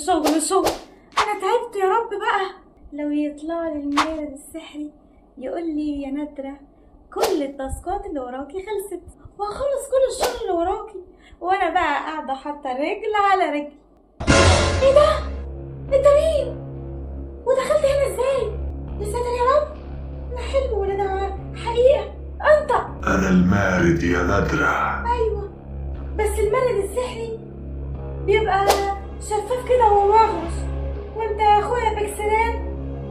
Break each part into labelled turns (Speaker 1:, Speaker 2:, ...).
Speaker 1: شغل شغل شغل. انا تعبت يا رب بقى. لو يطلع لي المارد السحري يقول لي يا نادرة كل التاسكات اللي وراكي خلصت وهخلص كل الشغل اللي وراكي، وانا بقى قاعدة حاطة رجل على رجل. ايه ده؟ انت مين؟ ودخلت هنا ازاي؟ يا ساتر يا رب، ده حلم ولا ده حقيقة؟ انت؟
Speaker 2: أنا المارد يا نادرة.
Speaker 1: ايوه، بس المارد السحري بيبقى شفاف كده ومغرش، وانت يا اخويا بكسلان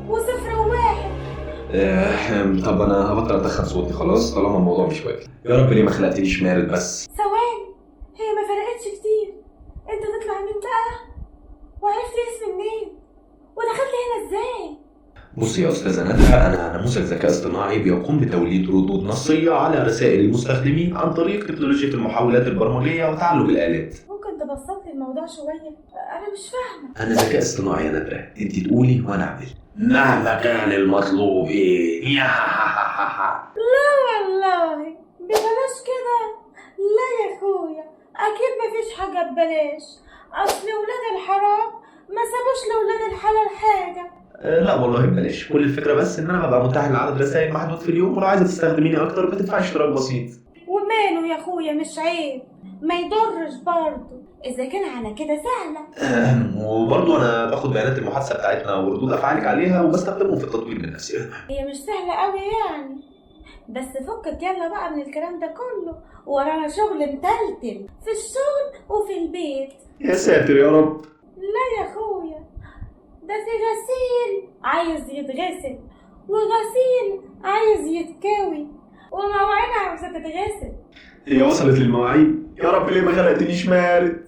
Speaker 1: وصفر وواحد.
Speaker 3: طب انا هبطل ادخل صوتي خلاص طالما الموضوع مش واقف. يا رب ليه ما خلقتنيش مارد بس.
Speaker 1: ثواني، هي ما فرقتش كتير. انت تطلع مين بقى؟ وعرفت اسمي منين؟ ودخلت هنا ازاي؟
Speaker 3: بصي يا استاذه نادرة، انا نموذج ذكاء اصطناعي بيقوم بتوليد ردود نصيه على رسائل المستخدمين عن طريق تكنولوجيا المحولات البرمجيه وتعلم الالات.
Speaker 1: ممكن تبسط لي الموضوع شويه؟ انا مش فاهمه.
Speaker 3: انا ذكاء اصطناعي يا نادرة، انت تقولي وانا اعمل. مهما كان المطلوب ايه.
Speaker 1: لا والله ببلاش كده؟ لا يا اخويا، اكيد مفيش حاجه ببلاش. اصل ولاد الحرام ما سابوش لولاد الحلال حاجه.
Speaker 3: لا والله ببلاش، كل الفكره بس ان انا ببقى متاح لعدد رسائل محدود في اليوم، ولو عايزه تستخدميني اكتر بتدفعي اشتراك بسيط.
Speaker 1: وماله يا اخويا، مش عيب؟ ما يضرش برضه اذا كان على كده سهله.
Speaker 3: وبرضه انا باخد بيانات المحادثه بتاعتنا وردود افعالك عليها وبستخدمهم في التطوير من نفسي.
Speaker 1: هي مش سهله قوي يعني، بس فكك يلا بقى من الكلام ده كله، ورانا شغل متلتل في الشغل وفي البيت.
Speaker 3: يا ساتر يا رب.
Speaker 1: لا يا اخويا، ده في غسيل عايز يتغسل، وغسيل عايز يتكوي، ومواعين عاوزه تتغسل.
Speaker 3: هي وصلت للمواعيد. يا رب ليه ما خلقتنيش مارد.